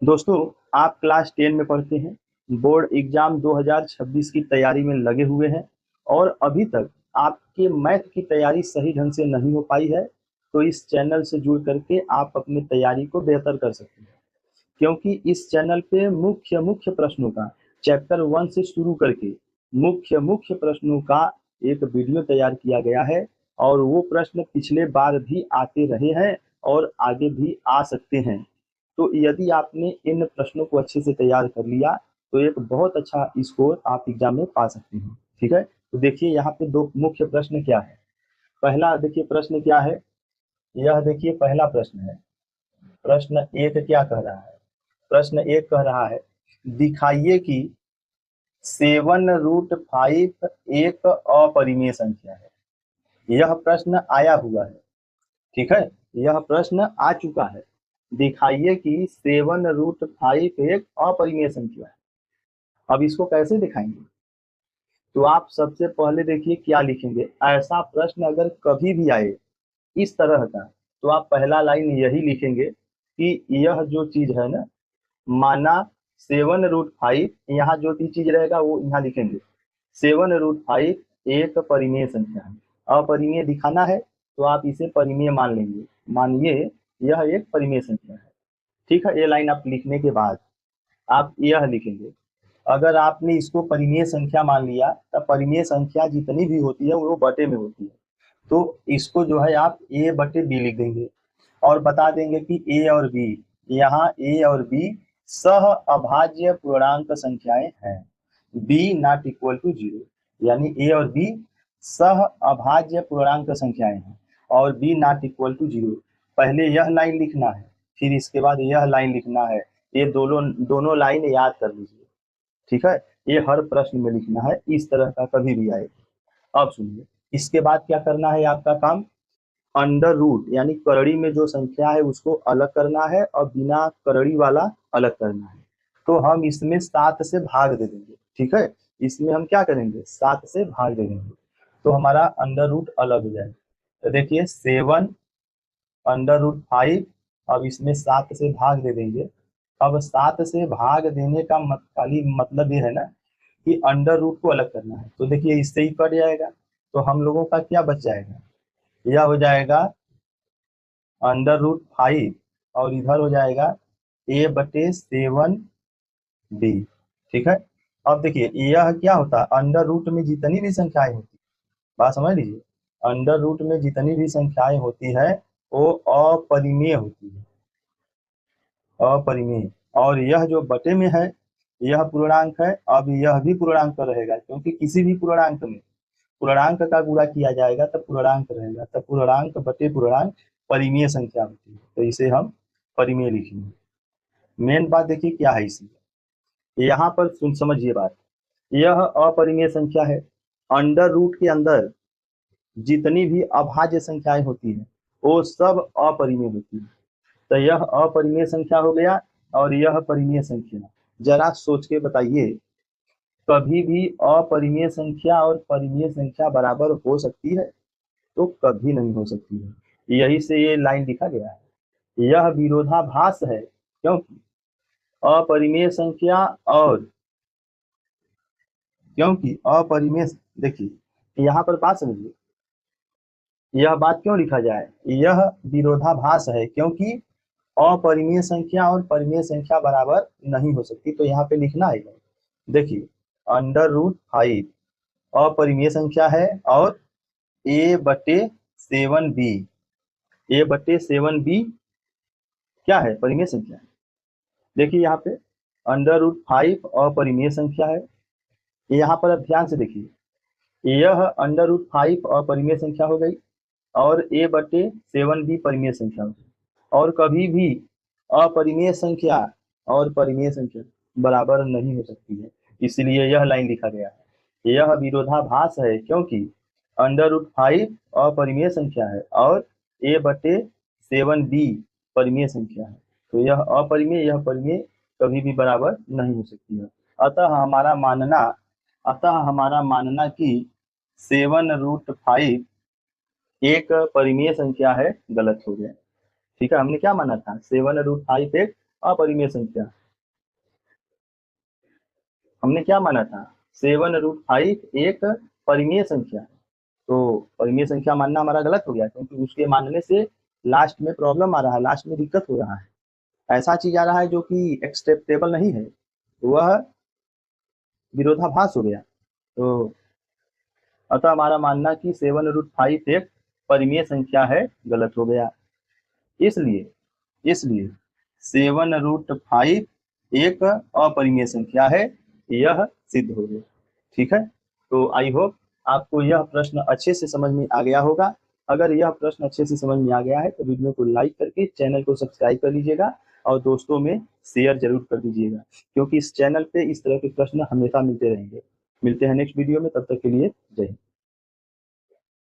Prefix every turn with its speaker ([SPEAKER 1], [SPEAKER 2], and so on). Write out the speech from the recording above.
[SPEAKER 1] दोस्तों, आप क्लास 10 में पढ़ते हैं, बोर्ड एग्जाम 2026 की तैयारी में लगे हुए हैं और अभी तक आपके मैथ की तैयारी सही ढंग से नहीं हो पाई है। तो इस चैनल से जुड़ करके आप अपनी तैयारी को बेहतर कर सकते हैं, क्योंकि इस चैनल पे मुख्य मुख्य प्रश्नों का चैप्टर 1 से शुरू करके मुख्य मुख्य प्रश्नों का एक वीडियो तैयार किया गया है। और वो प्रश्न पिछले बार भी आते रहे हैं और आगे भी आ सकते हैं। तो यदि आपने इन प्रश्नों को अच्छे से तैयार कर लिया तो एक बहुत अच्छा स्कोर आप एग्जाम में पा सकते हैं। ठीक है, तो देखिए यहाँ पे दो मुख्य प्रश्न क्या है। पहला देखिए प्रश्न क्या है, यह देखिए पहला प्रश्न है। प्रश्न एक क्या कह रहा है? प्रश्न एक कह रहा है, दिखाइए कि 7√5 एक अपरिमेय संख्या है। यह प्रश्न आया हुआ है। ठीक है, यह प्रश्न आ चुका है। दिखाइए कि 7√5 एक अपरिमेय संख्या है। अब इसको कैसे दिखाएंगे? तो आप सबसे पहले देखिए क्या लिखेंगे। ऐसा प्रश्न अगर कभी भी आए इस तरह का, तो आप पहला लाइन यही लिखेंगे कि यह जो चीज है ना, माना 7√5, यहाँ जो भी चीज रहेगा वो यहाँ लिखेंगे। 7√5 एक परिमेय संख्या है। अपरिमेय दिखाना है तो आप इसे परिमेय मान लेंगे। मानिए यह एक परिमेय संख्या है। ठीक है, ये लाइन आप लिखने के बाद आप यह लिखेंगे। अगर आपने इसको परिमेय संख्या मान लिया तब परिमेय संख्या जितनी भी होती है वो बटे में होती है। तो इसको जो है आप ए बटे बी लिख देंगे और बता देंगे कि ए और बी, यहाँ ए और बी सह अभाज्य पूर्णांक संख्याएं हैं। B not equal to zero, यानी ए और बी सह अभाज्य पूर्णांक संख्याएं हैं और B not equal to zero. पहले यह लाइन लिखना है, फिर इसके बाद यह लाइन लिखना है। ये दोनों दोनों लाइन याद कर लीजिए। ठीक है, ये हर प्रश्न में लिखना है, इस तरह का कभी भी आए। अब सुनिए, इसके बाद क्या करना है आपका काम, अंडर रूट यानी करड़ी में जो संख्या है उसको अलग करना है और बिना करड़ी वाला अलग करना है। तो हम इसमें 7 से भाग दे देंगे। ठीक है, इसमें हम क्या करेंगे, 7 से भाग दे देंगे तो हमारा अंडर रूट अलग हो जाएगा। तो देखिए 7√5, अब इसमें 7 से भाग दे देंगे। अब 7 से भाग देने का खाली मतलब ये है ना कि अंडर रूट को अलग करना है। तो देखिए इससे ही कट जाएगा, तो हम लोगों का क्या बच जाएगा, यह हो जाएगा अंडर रूट 5 और इधर हो जाएगा a/7b। ठीक है, अब देखिए यह क्या होता है, अंडर रूट में जितनी भी संख्याएं होती, बात समझ लीजिए, अंडर रूट में जितनी भी संख्याएं होती है वो अपरिमेय होती है, अपरिमेय। और यह जो बटे में है यह पूर्णांक है। अब यह भी पूर्णांक रहेगा, क्योंकि किसी भी पूर्णांक में पूर्णांक का गुणा किया जाएगा तब पूर्णांक रहेगा, तब पूर्णांक बटे पूर्णांक परिमेय संख्या होती है, तो इसे हम परिमेय लिखेंगे। मेन बात देखिए क्या है इसमें, यहाँ पर सुन समझिए बात। यह अपरिमेय संख्या है, अंडर रूट के अंदर जितनी भी अभाज्य संख्याएं होती है वो सब अपरिमेय होती है। तो यह अपरिमेय संख्या हो गया और यह परिमेय संख्या। जरा सोच के बताइए, कभी भी अपरिमेय संख्या और परिमेय संख्या बराबर हो सकती है? तो कभी नहीं हो सकती है। यही से ये लाइन लिखा गया है, यह विरोधाभास है, क्योंकि अपरिमेय संख्या और क्योंकि अपरिमेय, देखिए यहाँ पर बात समझिए, यह बात क्यों लिखा जाए, यह विरोधाभास है क्योंकि अपरिमेय संख्या और परिमेय संख्या बराबर नहीं हो सकती। तो यहाँ पे लिखना है, देखिए अंडर रूट 5 अपरिमेय संख्या है और a/7b, a/7b क्या है, परिमेय संख्या है। देखिए यहाँ पे अंडर रूट 5 अपरिमेय संख्या है। यहाँ पर अब ध्यान से देखिए, यह अंडर रूट 5 अपरिमेय संख्या हो गई और a/7b परिमेय संख्या हो गई। और कभी भी अपरिमेय संख्या और परिमेय संख्या बराबर नहीं हो सकती है, इसलिए यह लाइन लिखा गया है। यह विरोधाभास है क्योंकि अंडर रूट 5 अपरिमेय संख्या है और a/7b परिमेय संख्या है। तो यह अपरिमेय यह परिमेय कभी भी बराबर नहीं हो सकती है। अतः हमारा मानना कि 7√5 एक परिमेय संख्या है, गलत हो गया। ठीक है, हमने क्या माना था, 7√5 एक अपरिमेय संख्या। हमने क्या माना था, 7√5 एक परिमेय संख्या है। तो परिमेय संख्या मानना हमारा गलत हो गया, क्योंकि उसके मानने से लास्ट में प्रॉब्लम आ रहा है, लास्ट में दिक्कत हो रहा है, ऐसा चीज आ रहा है जो कि एक्सेप्टेबल नहीं है, वह विरोधाभास हो गया। तो अतः हमारा मानना कि 7√5 एक परिमेय संख्या है, गलत हो गया। इसलिए इसलिए 7√5 एक अपरिमेय संख्या है, यह सिद्ध हो गया। ठीक है, तो आई होप आपको यह प्रश्न अच्छे से समझ में आ गया होगा। अगर यह प्रश्न अच्छे से समझ में आ गया है तो वीडियो को लाइक करके चैनल को सब्सक्राइब कर लीजिएगा और दोस्तों में शेयर जरूर कर दीजिएगा, क्योंकि इस चैनल पे इस तरह के प्रश्न हमेशा मिलते रहेंगे। मिलते हैं नेक्स्ट वीडियो में, तब तक के लिए जय हिंद।